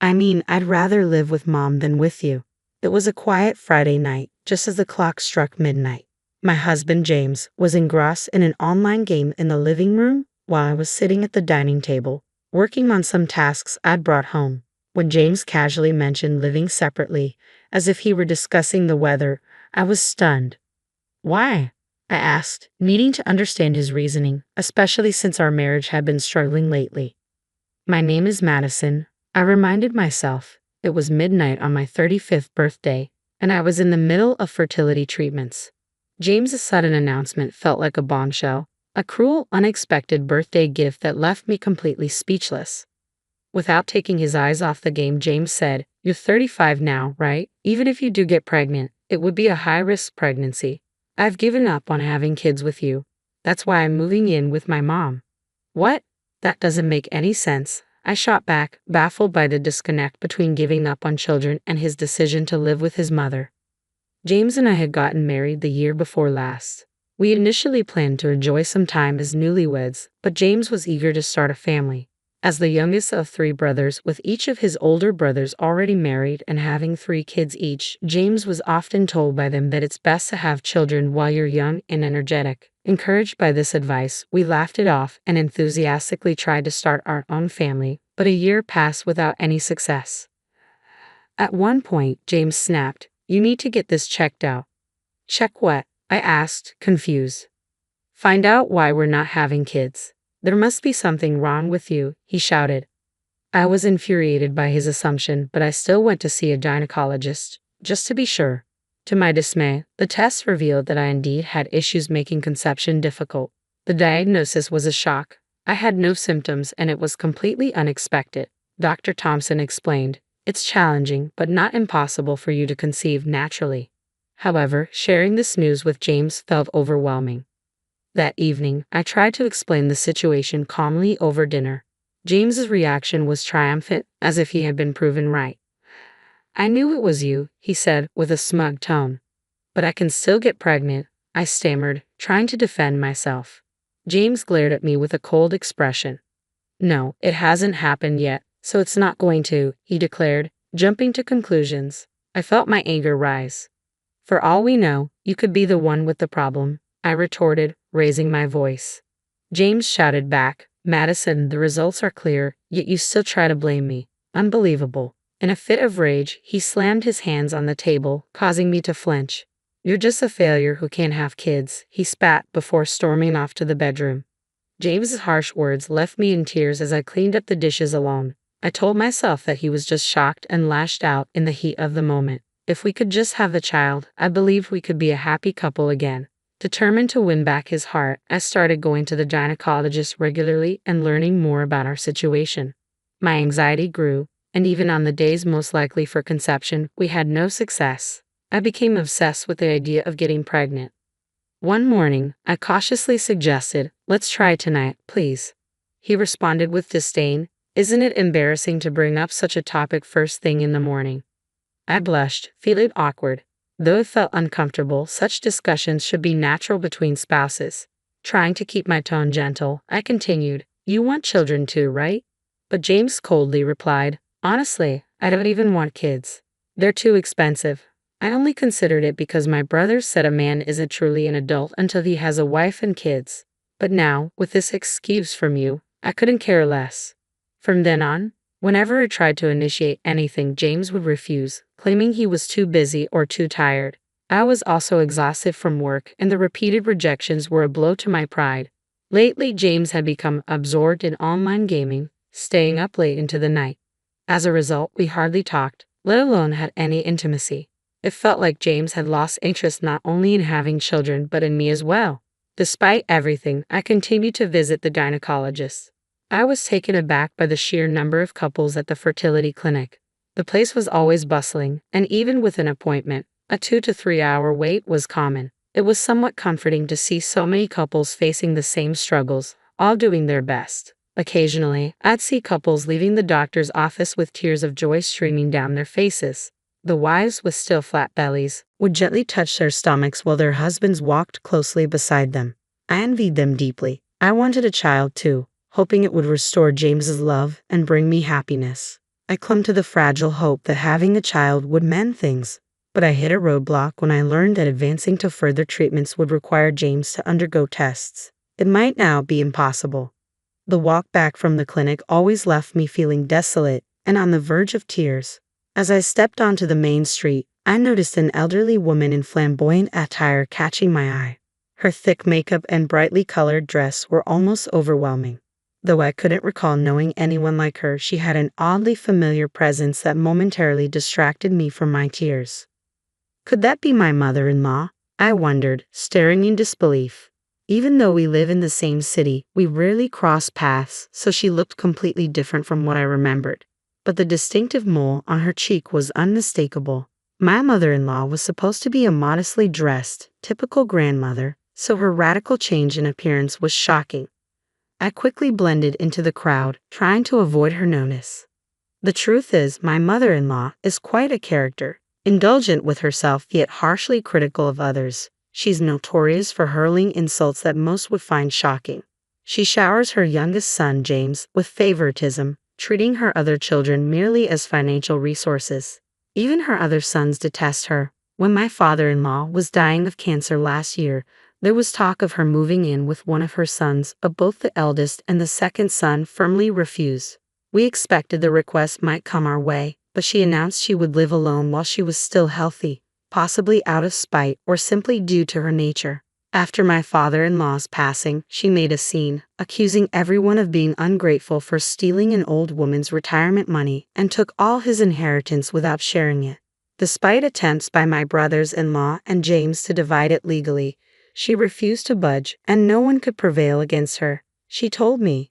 I mean, I'd rather live with Mom than with you. It was a quiet Friday night, just as the clock struck midnight. My husband, James, was engrossed in an online game in the living room while I was sitting at the dining table, working on some tasks I'd brought home. When James casually mentioned living separately, as if he were discussing the weather, I was stunned. Why? I asked, needing to understand his reasoning, especially since our marriage had been struggling lately. My name is Madison, I reminded myself. It was midnight on my 35th birthday, and I was in the middle of fertility treatments. James's sudden announcement felt like a bombshell, a cruel, unexpected birthday gift that left me completely speechless. Without taking his eyes off the game, James said, "You're 35 now, right? Even if you do get pregnant, it would be a high-risk pregnancy. I've given up on having kids with you. That's why I'm moving in with my mom." What? That doesn't make any sense. I shot back, baffled by the disconnect between giving up on children and his decision to live with his mother. James and I had gotten married the year before last. We initially planned to enjoy some time as newlyweds, but James was eager to start a family. As the youngest of three brothers, with each of his older brothers already married and having 3 kids each, James was often told by them that it's best to have children while you're young and energetic. Encouraged by this advice, we laughed it off and enthusiastically tried to start our own family, but a year passed without any success. At one point, James snapped, "You need to get this checked out." "Check what?" I asked, confused. "Find out why we're not having kids. There must be something wrong with you," he shouted. I was infuriated by his assumption, but I still went to see a gynecologist, just to be sure. To my dismay, the test revealed that I indeed had issues making conception difficult. The diagnosis was a shock. I had no symptoms and it was completely unexpected. Dr. Thompson explained, "It's challenging, but not impossible for you to conceive naturally." However, sharing this news with James felt overwhelming. That evening, I tried to explain the situation calmly over dinner. James's reaction was triumphant, as if he had been proven right. "I knew it was you," he said with a smug tone. "But I can still get pregnant," I stammered, trying to defend myself. James glared at me with a cold expression. "No, it hasn't happened yet, so it's not going to," he declared, jumping to conclusions. I felt my anger rise. "For all we know, you could be the one with the problem," I retorted, raising my voice. James shouted back, "Madison, the results are clear, yet you still try to blame me. Unbelievable." In a fit of rage, he slammed his hands on the table, causing me to flinch. "You're just a failure who can't have kids," he spat before storming off to the bedroom. James's harsh words left me in tears as I cleaned up the dishes alone. I told myself that he was just shocked and lashed out in the heat of the moment. If we could just have the child, I believed we could be a happy couple again. Determined to win back his heart, I started going to the gynecologist regularly and learning more about our situation. My anxiety grew, and even on the days most likely for conception, we had no success. I became obsessed with the idea of getting pregnant. One morning, I cautiously suggested, "Let's try tonight, please." He responded with disdain, "Isn't it embarrassing to bring up such a topic first thing in the morning?" I blushed, feeling awkward. Though it felt uncomfortable, such discussions should be natural between spouses. Trying to keep my tone gentle, I continued, "You want children too, right?" But James coldly replied, "Honestly, I don't even want kids. They're too expensive. I only considered it because my brother said a man isn't truly an adult until he has a wife and kids. But now, with this excuse from you, I couldn't care less." From then on, whenever I tried to initiate anything, James would refuse, claiming he was too busy or too tired. I was also exhausted from work, and the repeated rejections were a blow to my pride. Lately, James had become absorbed in online gaming, staying up late into the night. As a result, we hardly talked, let alone had any intimacy. It felt like James had lost interest not only in having children but in me as well. Despite everything, I continued to visit the gynecologist. I was taken aback by the sheer number of couples at the fertility clinic. The place was always bustling, and even with an appointment, a 2 to 3 hour wait was common. It was somewhat comforting to see so many couples facing the same struggles, all doing their best. Occasionally, I'd see couples leaving the doctor's office with tears of joy streaming down their faces. The wives, with still flat bellies, would gently touch their stomachs while their husbands walked closely beside them. I envied them deeply. I wanted a child too, hoping it would restore James's love and bring me happiness. I clung to the fragile hope that having a child would mend things, but I hit a roadblock when I learned that advancing to further treatments would require James to undergo tests. It might now be impossible. The walk back from the clinic always left me feeling desolate and on the verge of tears. As I stepped onto the main street, I noticed an elderly woman in flamboyant attire catching my eye. Her thick makeup and brightly colored dress were almost overwhelming. Though I couldn't recall knowing anyone like her, she had an oddly familiar presence that momentarily distracted me from my tears. Could that be my mother-in-law? I wondered, staring in disbelief. Even though we live in the same city, we rarely cross paths, so she looked completely different from what I remembered. But the distinctive mole on her cheek was unmistakable. My mother-in-law was supposed to be a modestly dressed, typical grandmother, so her radical change in appearance was shocking. I quickly blended into the crowd, trying to avoid her notice. The truth is, my mother-in-law is quite a character, indulgent with herself yet harshly critical of others. She's notorious for hurling insults that most would find shocking. She showers her youngest son, James, with favoritism, treating her other children merely as financial resources. Even her other sons detest her. When my father-in-law was dying of cancer last year, there was talk of her moving in with one of her sons, but both the eldest and the second son firmly refused. We expected the request might come our way, but she announced she would live alone while she was still healthy, possibly out of spite or simply due to her nature. After my father-in-law's passing, she made a scene, accusing everyone of being ungrateful for stealing an old woman's retirement money and took all his inheritance without sharing it. Despite attempts by my brothers-in-law and James to divide it legally, she refused to budge, and no one could prevail against her. She told me,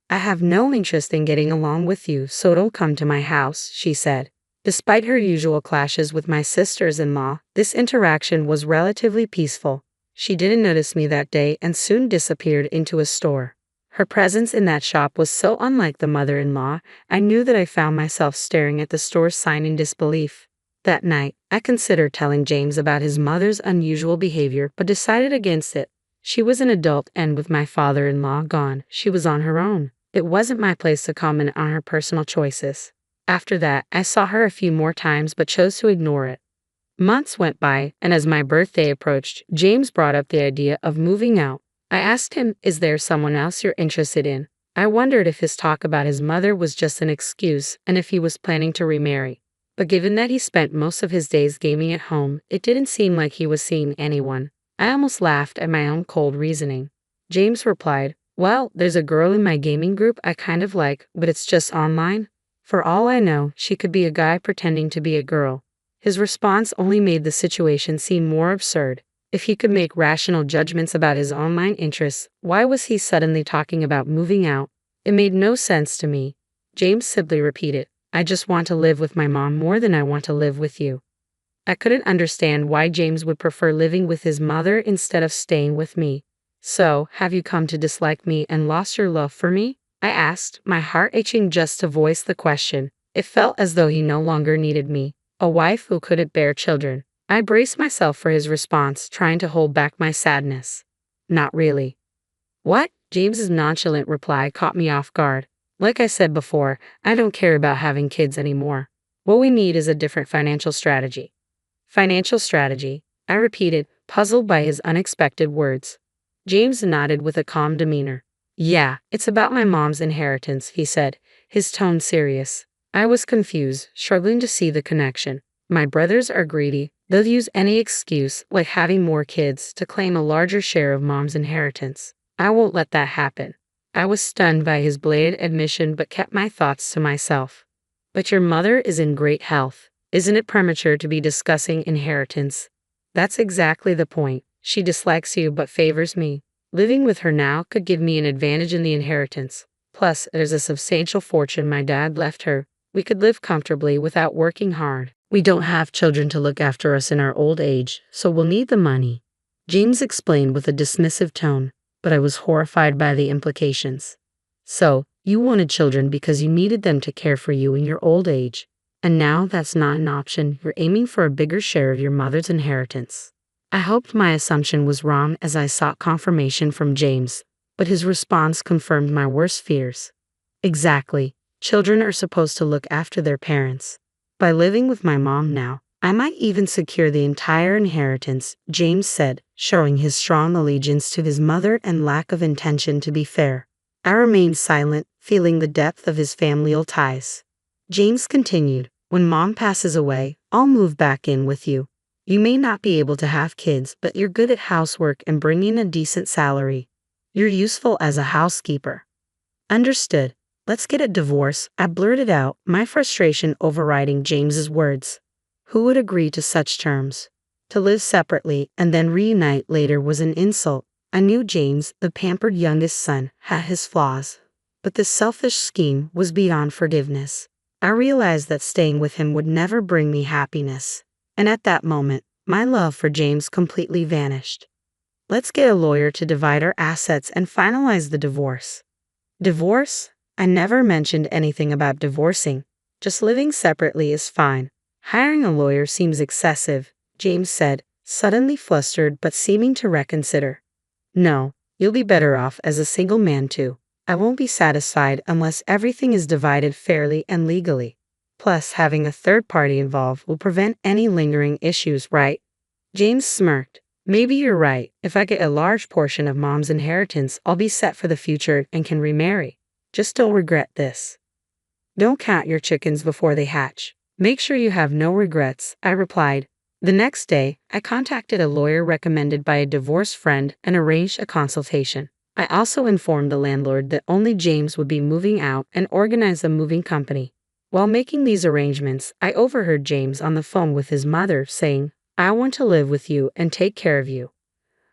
"I have no interest in getting along with you, so don't come to my house," she said. Despite her usual clashes with my sisters-in-law, this interaction was relatively peaceful. She didn't notice me that day and soon disappeared into a store. Her presence in that shop was so unlike the mother-in-law, I knew that I found myself staring at the store's sign in disbelief. That night, I considered telling James about his mother's unusual behavior, but decided against it. She was an adult, and with my father-in-law gone, she was on her own. It wasn't my place to comment on her personal choices. After that, I saw her a few more times but chose to ignore it. Months went by, and as my birthday approached, James brought up the idea of moving out. I asked him, "Is there someone else you're interested in?" I wondered if his talk about his mother was just an excuse and if he was planning to remarry. But given that he spent most of his days gaming at home, it didn't seem like he was seeing anyone. I almost laughed at my own cold reasoning. James replied, "Well, there's a girl in my gaming group I kind of like, but it's just online. For all I know, she could be a guy pretending to be a girl." His response only made the situation seem more absurd. If he could make rational judgments about his online interests, why was he suddenly talking about moving out? It made no sense to me. James simply repeated, "I just want to live with my mom more than I want to live with you." I couldn't understand why James would prefer living with his mother instead of staying with me. "So, have you come to dislike me and lost your love for me?" I asked, my heart itching just to voice the question. It felt as though he no longer needed me, a wife who couldn't bear children. I braced myself for his response, trying to hold back my sadness. "Not really." "What?" James's nonchalant reply caught me off guard. "Like I said before, I don't care about having kids anymore. What we need is a different financial strategy." "Financial strategy?" I repeated, puzzled by his unexpected words. James nodded with a calm demeanor. "Yeah, it's about my mom's inheritance," he said, his tone serious. I was confused, struggling to see the connection. My brothers are greedy. They'll use any excuse, like having more kids, to claim a larger share of mom's inheritance. I won't let that happen. I was stunned by his blatant admission but kept my thoughts to myself. "But your mother is in great health. Isn't it premature to be discussing inheritance?" "That's exactly the point. She dislikes you but favors me. Living with her now could give me an advantage in the inheritance. Plus, there's a substantial fortune my dad left her. We could live comfortably without working hard. We don't have children to look after us in our old age, so we'll need the money," James explained with a dismissive tone, but I was horrified by the implications. "So, you wanted children because you needed them to care for you in your old age. And now that's not an option. You're aiming for a bigger share of your mother's inheritance." I hoped my assumption was wrong as I sought confirmation from James, but his response confirmed my worst fears. "Exactly. Children are supposed to look after their parents. By living with my mom now, I might even secure the entire inheritance, James said, showing his strong allegiance to his mother and lack of intention to be fair. I remained silent, feeling the depth of his familial ties. James continued, "When mom passes away, I'll move back in with you. You may not be able to have kids, but you're good at housework and bringing a decent salary. You're useful as a housekeeper." "Understood. Let's get a divorce," I blurted out, my frustration overriding James's words. Who would agree to such terms? To live separately and then reunite later was an insult. I knew James, the pampered youngest son, had his flaws. But this selfish scheme was beyond forgiveness. I realized that staying with him would never bring me happiness. And at that moment, my love for James completely vanished. "Let's get a lawyer to divide our assets and finalize the divorce." Divorce? I never mentioned anything about divorcing. Just living separately is fine. Hiring a lawyer seems excessive, James said, suddenly flustered but seeming to reconsider. "No, you'll be better off as a single man too. I won't be satisfied unless everything is divided fairly and legally. Plus, having a third party involved will prevent any lingering issues, right?" James smirked. "Maybe you're right. If I get a large portion of mom's inheritance, I'll be set for the future and can remarry. Just don't regret this." "Don't count your chickens before they hatch. Make sure you have no regrets," I replied. The next day, I contacted a lawyer recommended by a divorced friend and arranged a consultation. I also informed the landlord that only James would be moving out and organized a moving company. While making these arrangements, I overheard James on the phone with his mother saying, "I want to live with you and take care of you."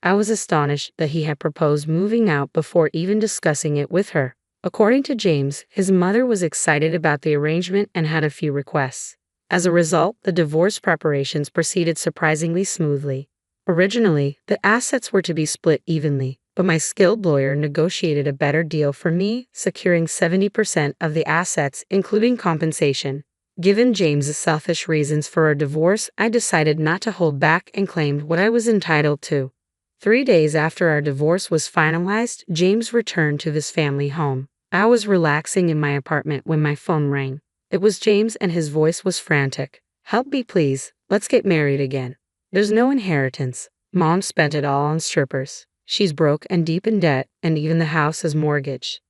I was astonished that he had proposed moving out before even discussing it with her. According to James, his mother was excited about the arrangement and had a few requests. As a result, the divorce preparations proceeded surprisingly smoothly. Originally, the assets were to be split evenly, but my skilled lawyer negotiated a better deal for me, securing 70% of the assets, including compensation. Given James's selfish reasons for our divorce, I decided not to hold back and claimed what I was entitled to. 3 days after our divorce was finalized, James returned to his family home. I was relaxing in my apartment when my phone rang. It was James and his voice was frantic. "Help me please, let's get married again. There's no inheritance. Mom spent it all on strippers. She's broke and deep in debt, and even the house is mortgaged."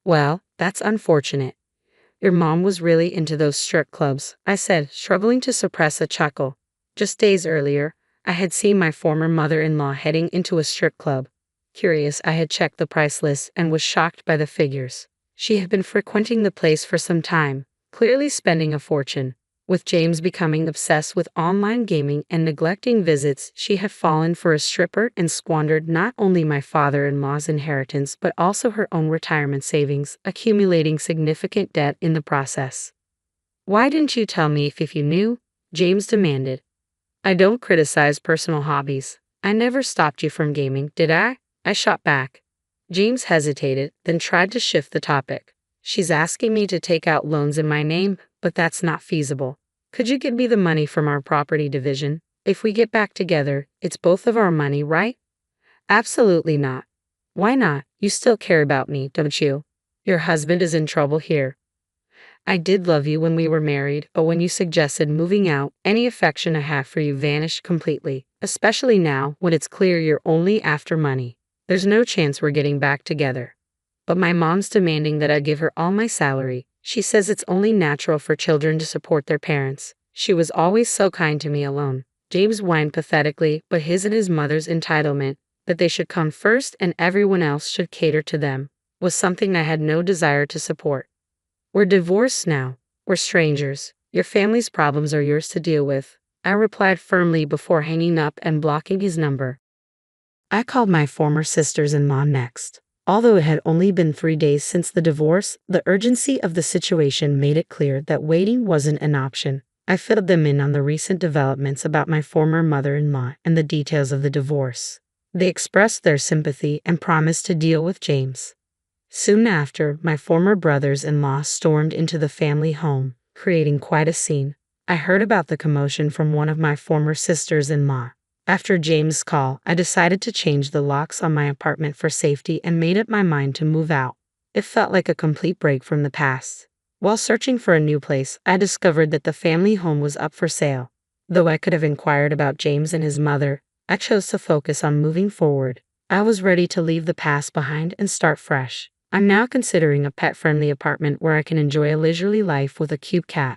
"Well, that's unfortunate. Your mom was really into those strip clubs," I said, struggling to suppress a chuckle. Just days earlier, I had seen my former mother-in-law heading into a strip club. Curious, I had checked the price list and was shocked by the figures. She had been frequenting the place for some time, clearly spending a fortune. With James becoming obsessed with online gaming and neglecting visits, she had fallen for a stripper and squandered not only my father-in-law's inheritance but also her own retirement savings, accumulating significant debt in the process. "Why didn't you tell me if you knew?" James demanded. "I don't criticize personal hobbies. I never stopped you from gaming, did I?" I shot back. James hesitated, then tried to shift the topic. "She's asking me to take out loans in my name, but that's not feasible. Could you give me the money from our property division? If we get back together, it's both of our money, right?" "Absolutely not." "Why not? You still care about me, don't you? Your husband is in trouble here." "I did love you when we were married, but when you suggested moving out, any affection I have for you vanished completely, especially now when it's clear you're only after money. There's no chance we're getting back together." "But my mom's demanding that I give her all my salary. She says it's only natural for children to support their parents. She was always so kind to me alone." James whined pathetically, but his and his mother's entitlement, that they should come first and everyone else should cater to them, was something I had no desire to support. "We're divorced now. We're strangers. Your family's problems are yours to deal with," I replied firmly before hanging up and blocking his number. I called my former sisters-in-law next. Although it had only been 3 days since the divorce, the urgency of the situation made it clear that waiting wasn't an option. I filled them in on the recent developments about my former mother-in-law and the details of the divorce. They expressed their sympathy and promised to deal with James. Soon after, my former brothers-in-law stormed into the family home, creating quite a scene. I heard about the commotion from one of my former sisters-in-law. After James' call, I decided to change the locks on my apartment for safety and made up my mind to move out. It felt like a complete break from the past. While searching for a new place, I discovered that the family home was up for sale. Though I could have inquired about James and his mother, I chose to focus on moving forward. I was ready to leave the past behind and start fresh. I'm now considering a pet-friendly apartment where I can enjoy a leisurely life with a cute cat.